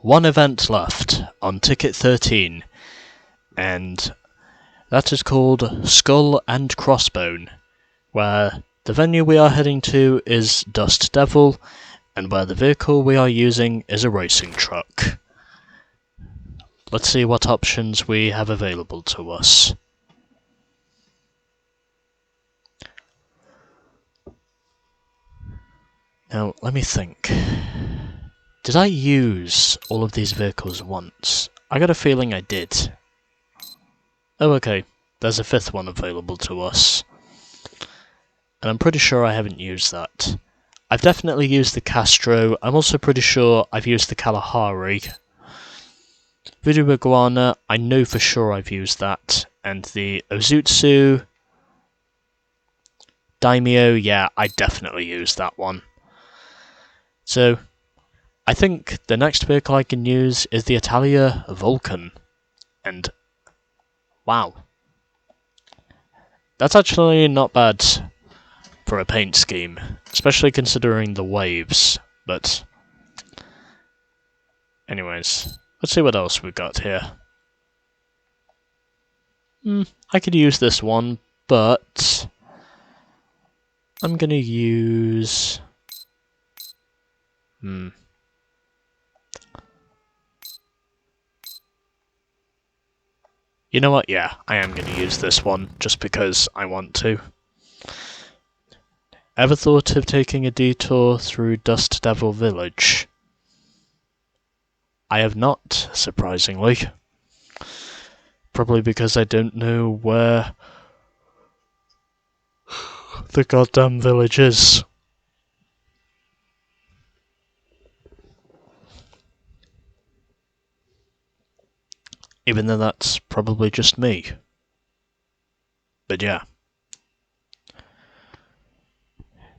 one event left on ticket 13, and that is called Skull and Crossbone, where the venue we are heading to is Dust Devil, and where the vehicle we are using is a racing truck. Let's see what options we have available to us. Now, let me think. Did I use all of these vehicles once? I got a feeling I did. Oh, okay. There's a fifth one available to us. And I'm pretty sure I haven't used that. I've definitely used the Castro. I'm also pretty sure I've used the Kalahari. Voodoo Iguana, I know for sure I've used that. And the Ozutsu Daimyo, yeah, I definitely used that one. So, I think the next vehicle I can use is the Italia Vulcan. And, wow. That's actually not bad for a paint scheme, especially considering the waves, but anyways, let's see what else we've got here. I could use this one, but I'm gonna use... You know what? Yeah, I am going to use this one, just because I want to. Ever thought of taking a detour through Dust Devil Village? I have not, surprisingly. Probably because I don't know where the goddamn village is. Even though that's probably just me. But yeah.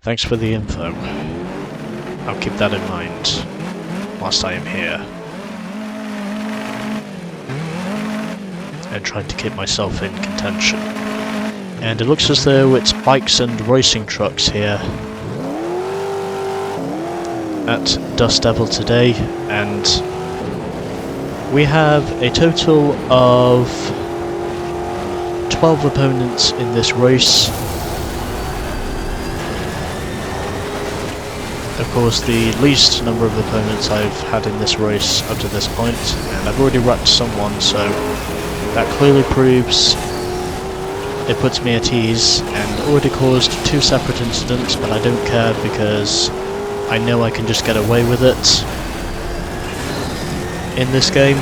Thanks for the info. I'll keep that in mind whilst I am here. And trying to keep myself in contention. And it looks as though it's bikes and racing trucks here at Dust Devil today, and we have a total of 12 opponents in this race. Of course, the least number of opponents I've had in this race up to this point, and I've already wrecked someone, so that clearly proves it puts me at ease, and already caused 2 separate incidents, but I don't care because I know I can just get away with it in this game.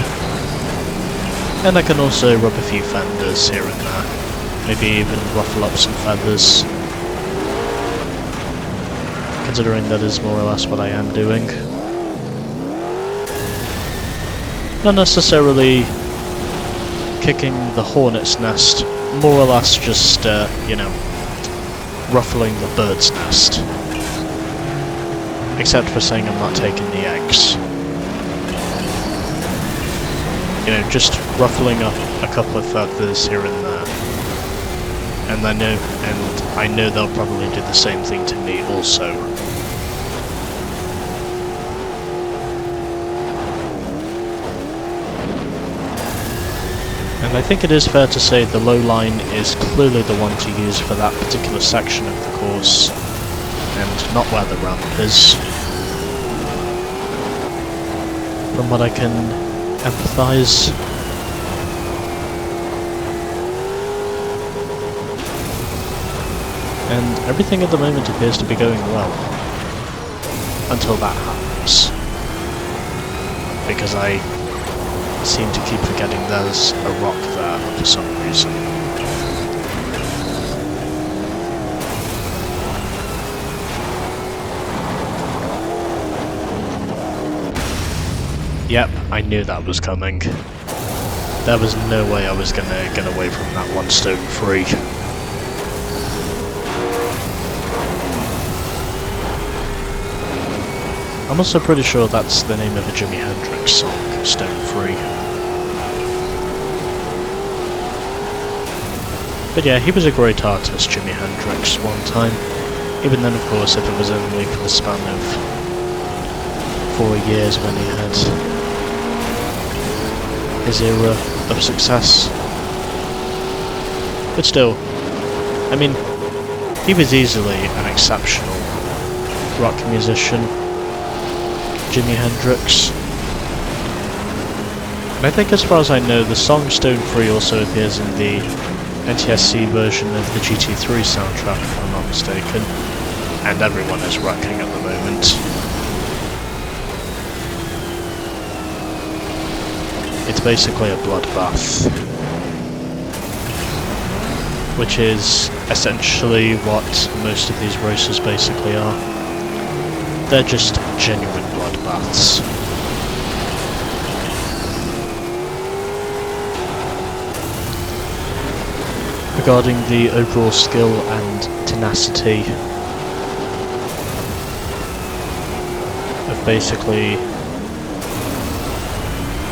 And I can also rub a few fenders here and there, maybe even ruffle up some feathers, considering that is more or less what I am doing. Not necessarily kicking the hornet's nest, more or less just, you know, ruffling the bird's nest. Except for saying I'm not taking the eggs. You know, just ruffling up a couple of feathers here and there. And I know they'll probably do the same thing to me also. And I think it is fair to say the low line is clearly the one to use for that particular section of the course, and not where the ramp is. From what I can empathise. And everything at the moment appears to be going well. Until that happens. Because I seem to keep forgetting there's a rock there for some reason. Yep, I knew that was coming. There was no way I was gonna get away from that one stone free. I'm also pretty sure that's the name of a Jimi Hendrix song, Stone Free. But yeah, he was a great artist, Jimi Hendrix, one time. Even then, of course, if it was only for the span of 4 years when he had his era of success. But still, I mean, he was easily an exceptional rock musician, Jimi Hendrix. And I think as far as I know, the song Stone Free also appears in the NTSC version of the GT3 soundtrack, if I'm not mistaken. And everyone is rocking at the moment. It's basically a bloodbath, which is essentially what most of these races basically are. They're just genuine bloodbaths. Regarding the overall skill and tenacity of basically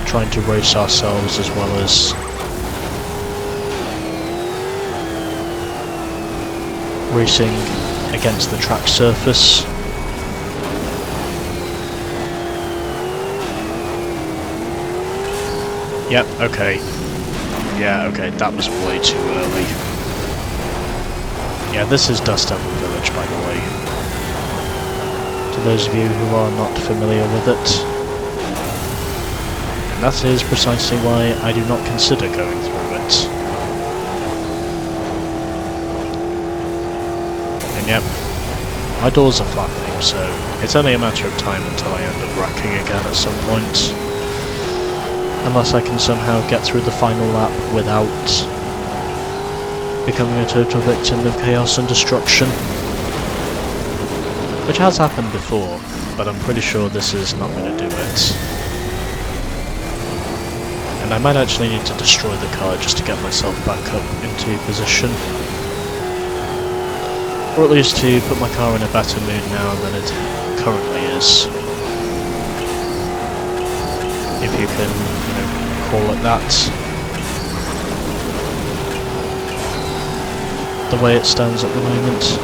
trying to race ourselves as well as racing against the track surface. Yep, okay. Yeah, okay, that was way too early. Yeah, this is Dustin Village, by the way. To those of you who are not familiar with it. And that is precisely why I do not consider going through it. And yep, my doors are flattening, so it's only a matter of time until I end up wrecking again at some point. Unless I can somehow get through the final lap without becoming a total victim of chaos and destruction. Which has happened before, but I'm pretty sure this is not going to do it. And I might actually need to destroy the car just to get myself back up into position. Or at least to put my car in a better mood now than it currently is. If you can, you know, call it that. The way it stands at the moment.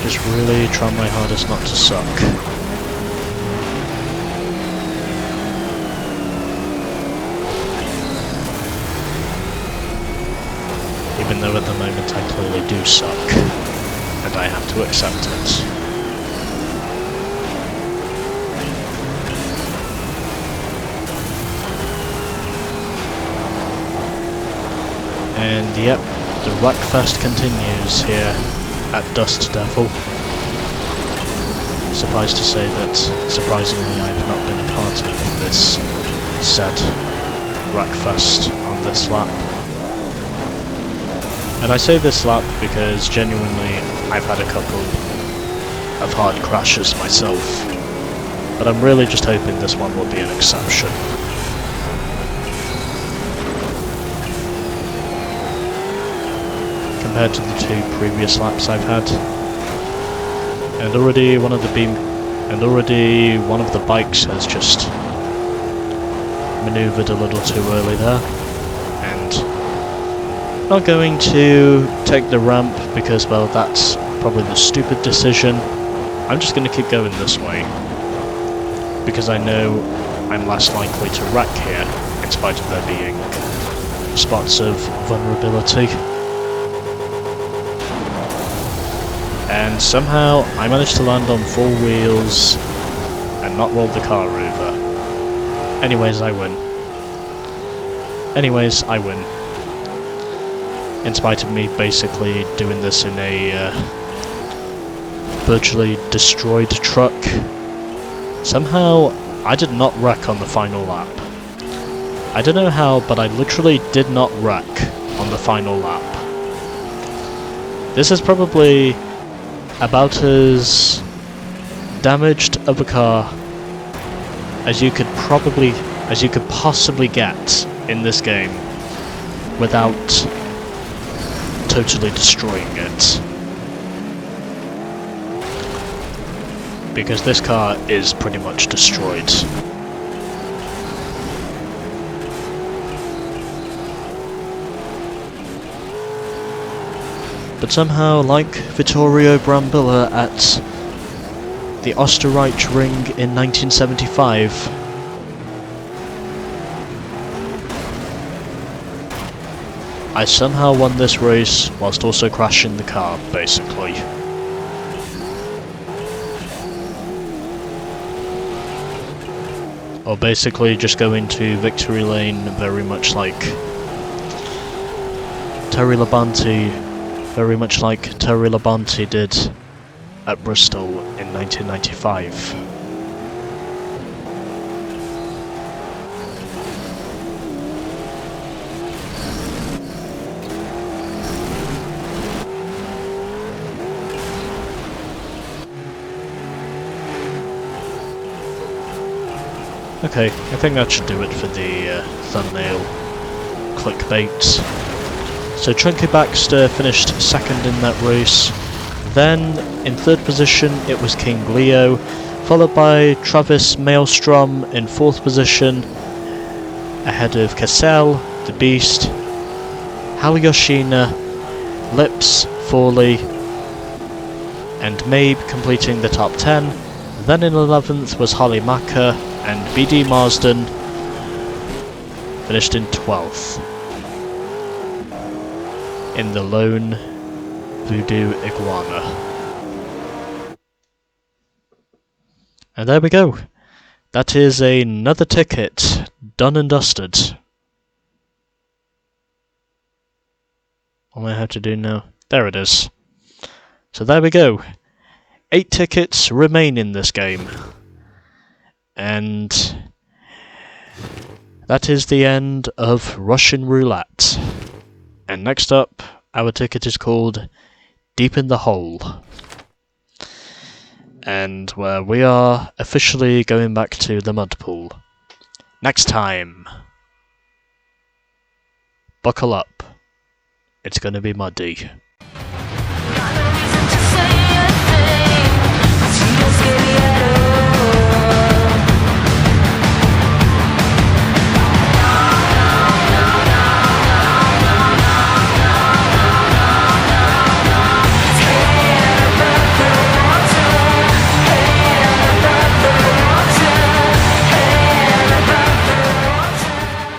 Just really try my hardest not to suck. Even though at the moment I clearly do suck, and I have to accept it. And yep, the Wreckfest continues here at Dust Devil. Surprised to say that, surprisingly, I've not been a part of this said Wreckfest on this lap. And I say this lap because genuinely I've had a couple of hard crashes myself, but I'm really just hoping this one will be an exception. Compared to the two previous laps I've had. And already one of the bikes has just manoeuvred a little too early there. And not going to take the ramp because, well, that's probably the stupid decision. I'm just going to keep going this way because I know I'm less likely to wreck here in spite of there being spots of vulnerability. And somehow I managed to land on 4 wheels and not roll the car over. Anyways, I win. In spite of me basically doing this in a virtually destroyed truck, somehow I did not wreck on the final lap. I don't know how, but I literally did not wreck on the final lap. This is probably about as damaged of a car as you could possibly get in this game without totally destroying it. Because this car is pretty much destroyed. But somehow, like Vittorio Brambilla at the Österreich Ring in 1975, I somehow won this race whilst also crashing the car, basically. Or basically just go into victory lane very much like Terry Labonte did at Bristol in 1995. Okay, I think that should do it for the thumbnail clickbait. So Trunky Baxter finished second in that race. Then, in third position, it was King Leo, followed by Travis Maelstrom in fourth position, ahead of Cassell, the Beast, Hal Yoshina, Lips, Forley, and Mabe completing the top 10. Then in 11th was Holly Macker, and BD Marsden finished in 12th in the lone Voodoo Iguana. And there we go. That is another ticket done and dusted. What do I have to do now? There it is. So there we go. 8 tickets remain in this game. And that is the end of Russian Roulette. And next up, our ticket is called Deep in the Hole. And where we are officially going back to the mud pool. Next time. Buckle up. It's going to be muddy.